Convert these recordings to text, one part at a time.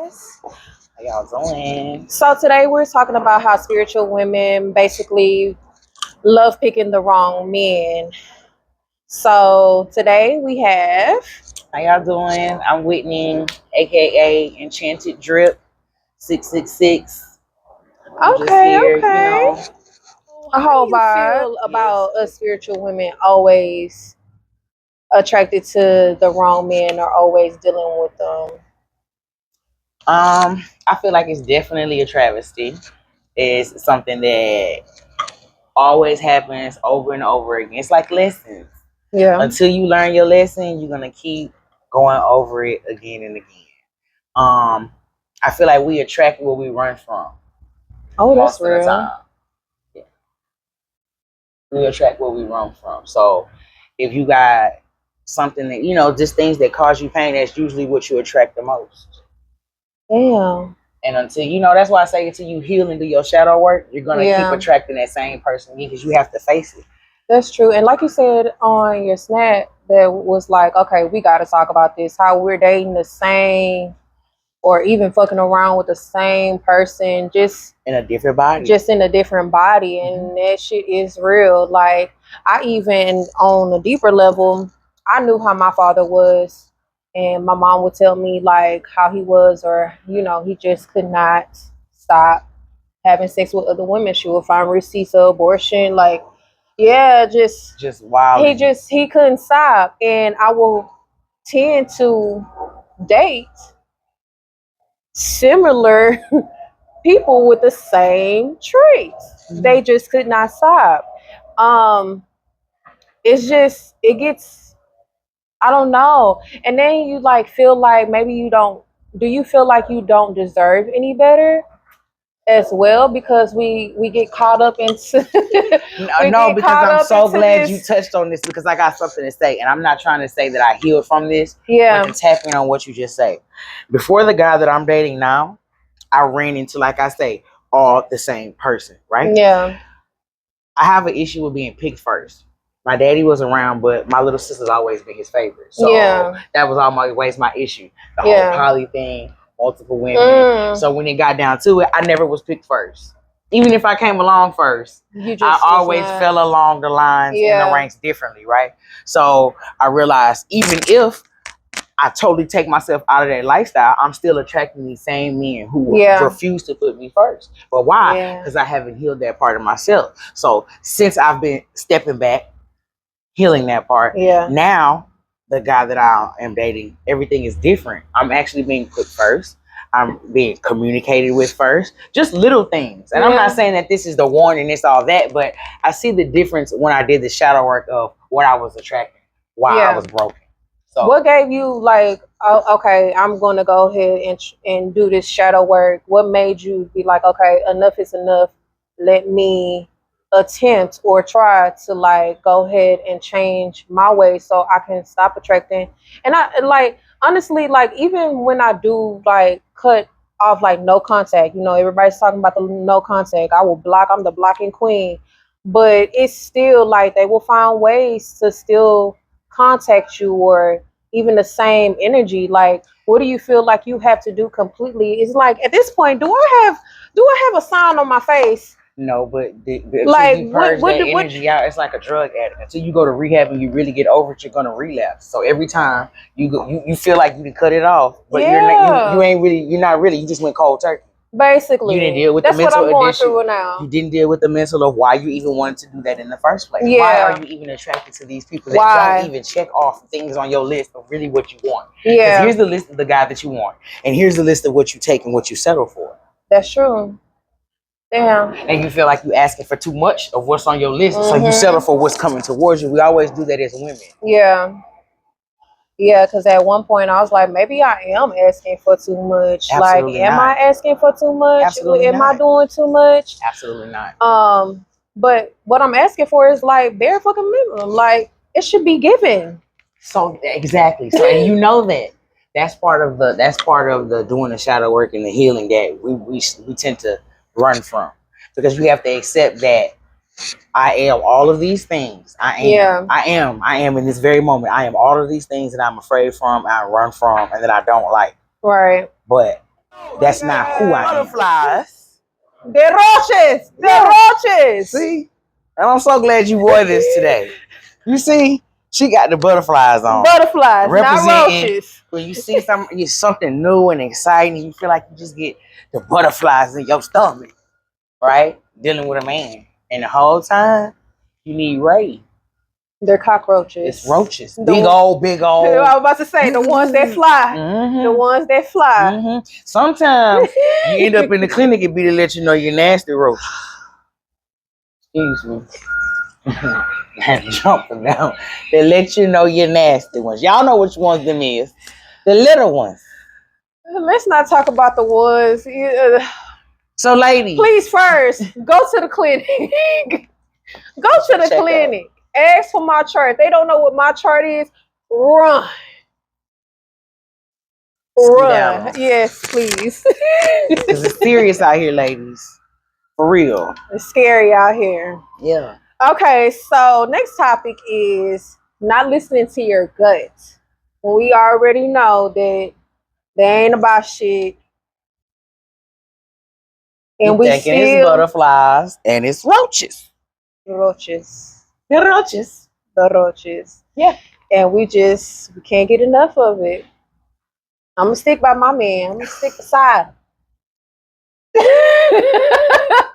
guys. How y'all doing? So today we're talking about how spiritual women basically love picking the wrong men. So today we have How y'all doing? I'm Whitney, aka Enchanted Drip 666. I'm just here, okay. A How do whole you vibe feel about us spiritual women always attracted to the wrong men or always dealing with them. I feel like it's definitely a travesty. It's something that always happens over and over again. It's like lessons. Yeah. Until you learn your lesson, you're gonna keep going over it again and again. I feel like we attract what we run from Oh, that's most of the real. time. Yeah. We attract what we run from. So if you got something that just things that cause you pain, that's usually what you attract the most. Damn. And until that's why I say until you heal and do your shadow work, you're gonna keep attracting that same person again because you have to face it. That's true. And like you said on your snap, that was like, okay, we got to talk about this. How we're dating the same or even fucking around with the same person, just in a different body. Just in a different body. And that shit is real. Like, I even, on a deeper level, I knew how my father was. And my mom would tell me, like, how he was, or, he just could not stop having sex with other women. She would find receipts of abortion. Like, yeah, just wild. He couldn't stop. And I will tend to date similar people with the same traits. They just could not stop. It gets, I don't know. And then you like feel like maybe do you feel like you don't deserve any better as well, because we get caught up into no, because I'm so glad you touched on this, because I got something to say, and I'm not trying to say that I healed from this. Yeah. But to tap in on what you just say, before the guy that I'm dating now, I ran into, like I say, all the same person, right? Yeah. I have an issue with being picked first. My daddy was around, but my little sister's always been his favorite. So that was always my issue. The whole poly thing, multiple women. So when it got down to it, I never was picked first. Even if I came along first, I always fell along the lines and the ranks differently, right? So I realized even if I totally take myself out of that lifestyle, I'm still attracting these same men who refuse to put me first. But why? Because I haven't healed that part of myself. So since I've been stepping back, healing that part, now the guy that I am dating, everything is different. I'm actually being put first. I'm being communicated with first. Just little things. And I'm not saying that this is the one and it's all that, but I see the difference when I did the shadow work of what I was attracting, why I was broken. So what gave you like, oh, okay, I'm going to go ahead and do this shadow work? What made you be like, okay, enough is enough. Let me attempt or try to like go ahead and change my ways so I can stop attracting. And I like, honestly, like even when I do like cut off like no contact, everybody's talking about the no contact. I will block. I'm the blocking queen. But it's still like they will find ways to still contact you, or even the same energy. Like, what do you feel like you have to do completely? It's like at this point, do I have a sign on my face? No, but like you purge that energy out, it's like a drug addict. Until you go to rehab and you really get over it, you're gonna relapse. So every time you go, you feel like you can cut it off, but you're not really. You just went cold turkey. Basically, you didn't deal with that's the mental what I'm going addiction. through now. You didn't deal with the mental of why you even wanted to do that in the first place. Why are you even attracted to these people that don't even check off things on your list of really what you want? Because here's the list of the guy that you want, and here's the list of what you take and what you settle for. That's true. Damn. And you feel like you're asking for too much of what's on your list, so you settle for what's coming towards you. We always do that as women. Yeah, because at one point I was like, maybe I am asking for too much. Absolutely like, am not. I asking for too much? Absolutely am not. I doing too much? Absolutely not. But what I'm asking for is like bare fucking minimum. Like, it should be given. So exactly. So and you know that. That's part of the doing the shadow work and the healing that we tend to run from, because we have to accept that I am all of these things. I am in this very moment. I am all of these things that I'm afraid from, I run from, and that I don't like. Right. But That's not who I am. Butterflies. The roaches. The roaches. See? And I'm so glad you wore this today. You see? She got the butterflies on. Butterflies, not roaches. When you see something new and exciting, you feel like you just get the butterflies in your stomach, right? Dealing with a man. And the whole time, you need Ray. They're cockroaches. It's roaches. Big old. I was about to say, the ones that fly. Mm-hmm. The ones that fly. Mm-hmm. Sometimes you end up in the clinic and be to let you know you're nasty roaches. Excuse me. I had to jump them down. They let you know you're nasty ones. Y'all know which ones them is. The little ones. Let's not talk about the ones. So, ladies. Please first, go to the clinic. Go to the clinic. Ask for my chart. If they don't know what my chart is, run. Run. Yes, please. Because it's serious out here, ladies. For real. It's scary out here. Yeah. Okay, so next topic is not listening to your gut. We already know that they ain't about shit. And we thinking it's butterflies and it's roaches. Roaches. The roaches. The roaches. Yeah. And we can't get enough of it. I'm going to stick by my man. I'm going to stick beside.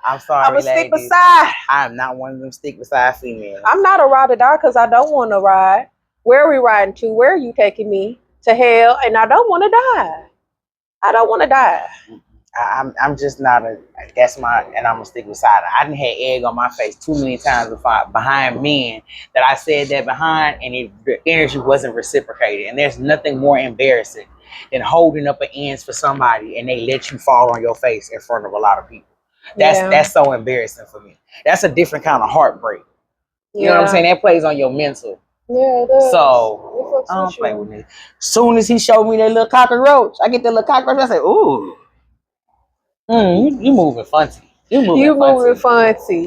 I'm sorry, I'm going to stick beside. I'm not one of them stick beside females. I'm not a ride or die because I don't want to ride. Where are we riding to? Where are you taking me? To hell. And I don't want to die. I don't want to die. I'm just not and I'm gonna stick beside it. I done had egg on my face too many times behind men that I said that behind, and the energy wasn't reciprocated. And there's nothing more embarrassing than holding up an ends for somebody and they let you fall on your face in front of a lot of people. That's so embarrassing for me. That's a different kind of heartbreak. You know what I'm saying? That plays on your mental. Yeah, it does. So I don't play with it. Soon as he showed me that little cockroach, I get that little cockroach. I say, ooh. You moving funky. You moving funky.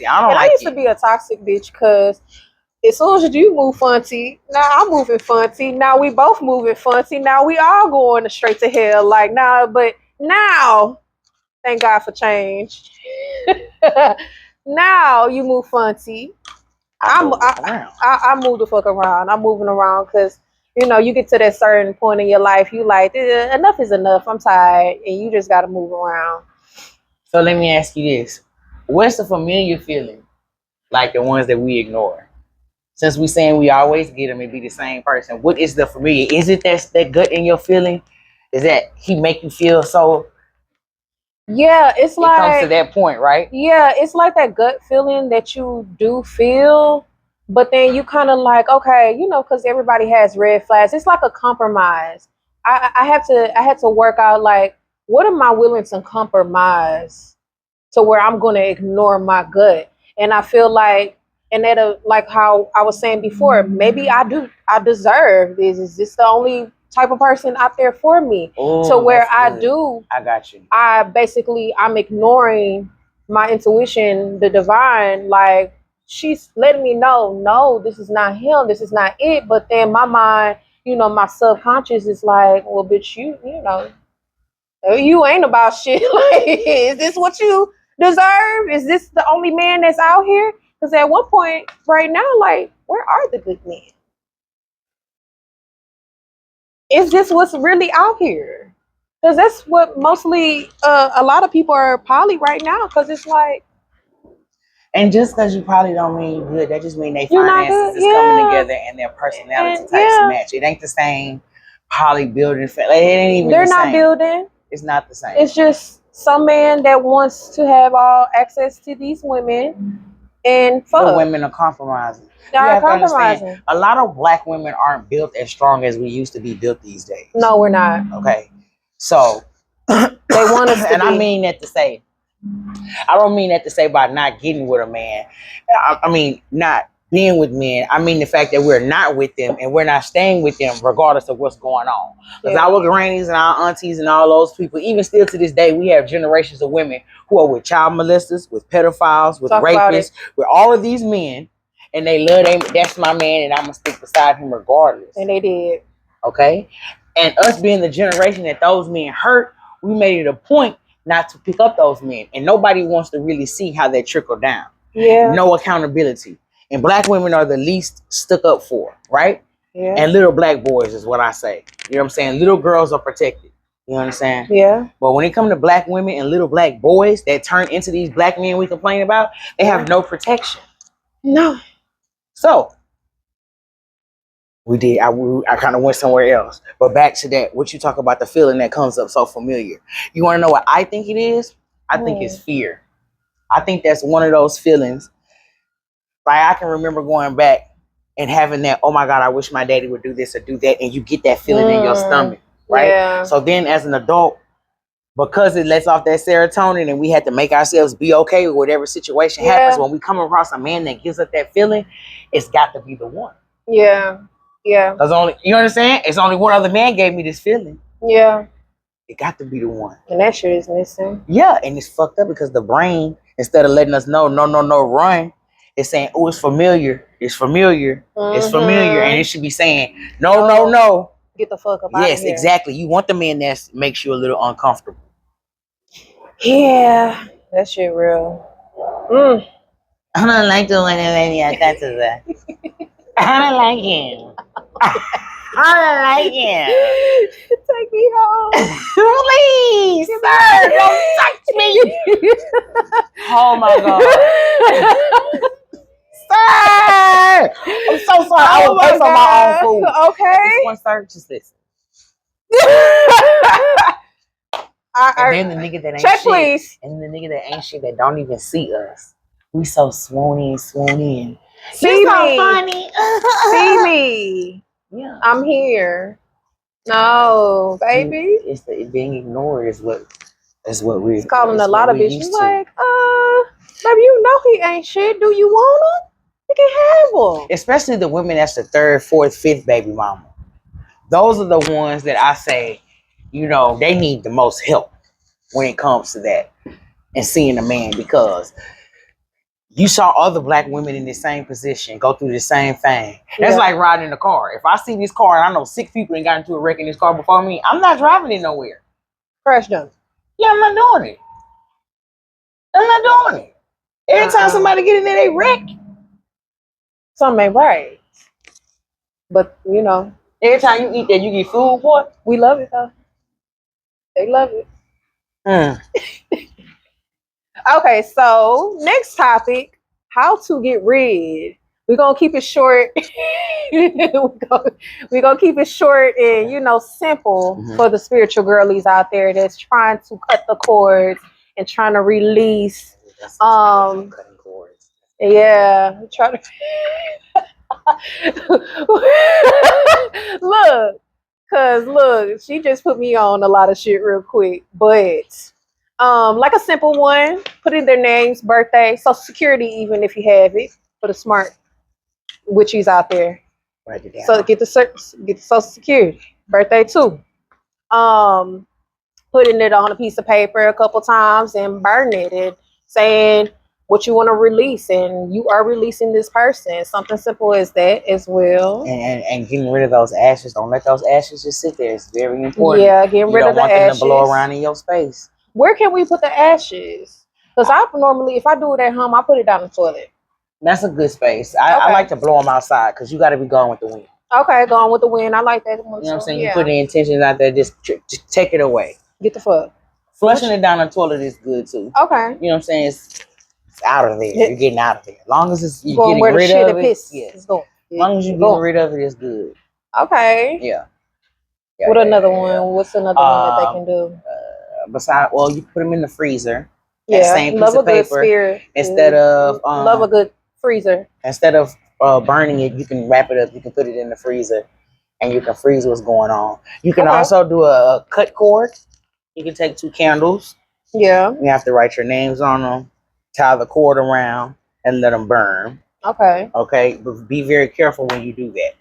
I don't like it. I used to be a toxic bitch because as soon as you move funky, now I'm moving funky. Now we both moving funky. Now we all going straight to hell. Like but now, thank God for change. Now you move funky. I move the fuck around. I'm moving around because you get to that certain point in your life, you like, enough is enough. I'm tired, and you just got to move around. So let me ask you this: what's the familiar feeling, like the ones that we ignore? Since we saying we always get them and be the same person, what is the familiar? Is it that gut in your feeling? Is that he make you feel so? Yeah, it comes to that point, right? Yeah, it's like that gut feeling that you do feel. But then you kind of like, okay, because everybody has red flags. It's like a compromise. I had to work out like, what am I willing to compromise to where I'm going to ignore my gut? And I feel like, and that like how I was saying before, maybe I deserve this. Is this the only type of person out there for me? To where I got you. I'm ignoring my intuition, the divine, like, she's letting me know, no, this is not him, this is not it. But then my mind, my subconscious is like, well, bitch, you ain't about shit. Like, is this what you deserve? Is this the only man that's out here? Because at one point right now, like, where are the good men? Is this what's really out here? Because that's what mostly a lot of people are poly right now. Because it's like, and just because you probably don't mean good, that just mean they finances is coming together and their personality types match. It ain't the same poly building. Like, it ain't even they're not building. It's not the same. It's just some man that wants to have all access to these women and fuck. The women are compromising. They're compromising. A lot of black women aren't built as strong as we used to be built these days. No, we're not. Okay. So they want us to and I mean that to say, I don't mean that to say by not getting with a man. I mean not being with men. I mean the fact that we're not with them and we're not staying with them regardless of what's going on. Because our grannies and our aunties and all those people, even still to this day, we have generations of women who are with child molesters, with pedophiles, with rapists, with all of these men, and they love them. That's my man, and I'm gonna stick beside him regardless. And they did. Okay. And us being the generation that those men hurt, we made it a point not to pick up those men. And nobody wants to really see how they trickle down. Yeah. No accountability. And black women are the least stuck up for, right? Yeah. And little black boys is what I say. You know what I'm saying? Little girls are protected. You understand? Yeah. But when it comes to black women and little black boys that turn into these black men we complain about, they have no protection. No. So we did. I kind of went somewhere else. But back to that, what you talk about, the feeling that comes up so familiar. You want to know what I think it is? I think it's fear. I think that's one of those feelings. Like I can remember going back and having that, oh my God, I wish my daddy would do this or do that. And you get that feeling in your stomach, right? Yeah. So then as an adult, because it lets off that serotonin and we had to make ourselves be okay with whatever situation happens, when we come across a man that gives us that feeling, it's got to be the one. Yeah. Yeah. Because only, you understand? It's only one other man gave me this feeling. Yeah. It got to be the one. And that shit is missing. Yeah, and it's fucked up because the brain, instead of letting us know, no, run, it's saying, oh, it's familiar. It's familiar. It's familiar. And it should be saying, no. Get the fuck up out of here. Yes, exactly. You want the man that makes you a little uncomfortable. Yeah, that shit real. I don't like the one that lady attached to that. I don't like him. I don't like him. Take me home. Please, sir, don't touch me. Oh my God. Sir! I'm so sorry. I will pay for my own food. Okay. This one, sir, just listen. And then the nigga that ain't check, shit. Please. And the nigga that ain't shit that don't even see us. We so swoon in. See You're so me. funny. See me. Yeah. I'm here. No, baby. It's being ignored is what we. It's calling a lot of bitches like, baby, you know he ain't shit. Do you want him? You can have him. Especially the women that's the 3rd, 4th, 5th baby mama. Those are the ones that I say, you know, they need the most help when it comes to that and seeing a man, because you saw other black women in the same position go through the same thing. That's like riding in a car. If I see this car and I know 6 people ain't got into a wreck in this car before me, I'm not driving it nowhere. Crash dump. Yeah, I'm not doing it. Every time somebody get in there, they wreck. Something ain't right. But, you know. Every time you eat that, you get food for it. We love it, though. They love it. Okay, so next topic, how to get rid. We're going to keep it short. We're going to keep it short and, you know, simple for the spiritual girlies out there that's trying to cut the cords and trying to release. Yeah, try to look, she just put me on a lot of shit real quick, but like a simple one, put in their names, birthday, social security, even if you have it, for the smart witchies out there. Write it down. So get the social security, birthday too. Putting it on a piece of paper a couple times and burning it and saying what you want to release, and you are releasing this person. Something simple as that as well. And getting rid of those ashes. Don't let those ashes just sit there. It's very important. Yeah, getting rid of the ashes. You don't want them to blow around in your space. Where can we put the ashes? Because I normally, if I do it at home, I put it down the toilet. That's a good space. I like to blow them outside because you got to be going with the wind. Okay, going with the wind. I like that one. You know what I'm saying? You put the intentions out there, just take it away. Get the fuck. Flushing it down the toilet is good too. Okay. You know what I'm saying? It's out of there. You're getting out of there. As long as you're getting rid of it. It's going. As long as you're getting rid of it, it's good. Okay. Yeah. What another one? What's another one that they can do? Besides, well, you put them in the freezer. Yeah. That same piece of paper. Instead of love a good freezer. Instead of burning it, you can wrap it up. You can put it in the freezer, and you can freeze what's going on. You can also do a cut cord. You can take 2 candles. Yeah. You have to write your names on them, tie the cord around, and let them burn. Okay. Okay, but be very careful when you do that,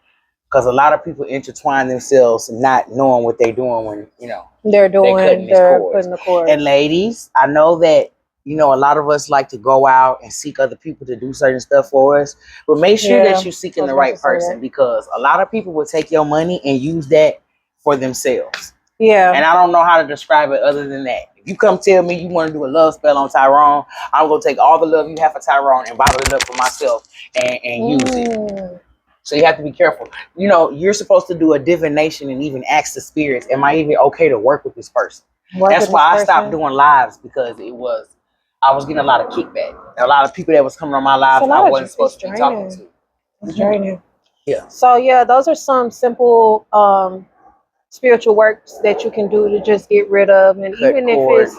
because a lot of people intertwine themselves not knowing what they're doing when they're cutting the cord. And ladies, I know that a lot of us like to go out and seek other people to do certain stuff for us, but make sure that you're seeking the right person, because a lot of people will take your money and use that for themselves. Yeah. And I don't know how to describe it other than that. If you come tell me you want to do a love spell on Tyrone, I'm going to take all the love you have for Tyrone and bottle it up for myself and use it. So you have to be careful. You know, you're supposed to do a divination and even ask the spirits, am I even okay to work with this person? That's why I stopped doing lives, because I was getting a lot of kickback. A lot of people that was coming on my lives I wasn't supposed to be talking to. It's draining. Yeah. So yeah, those are some simple spiritual works that you can do to just get rid of. And Cut even cord. if it's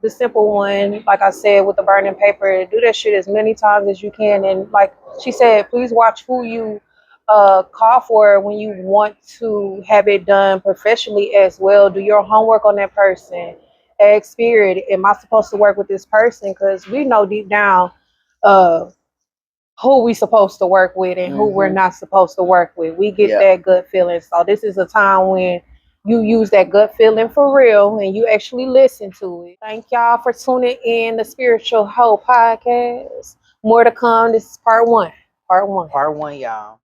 the simple one, like I said, with the burning paper, do that shit as many times as you can. And like she said, please watch who you call for when you want to have it done professionally as well. Do your homework on that person. Ask spirit, am I supposed to work with this person? Because we know deep down who we supposed to work with and who we're not supposed to work with. We get that gut feeling. So this is a time when you use that gut feeling for real and you actually listen to it. Thank y'all for tuning in the Spiritual Hope Podcast. More to come. This is part one. Part one. Part one, y'all.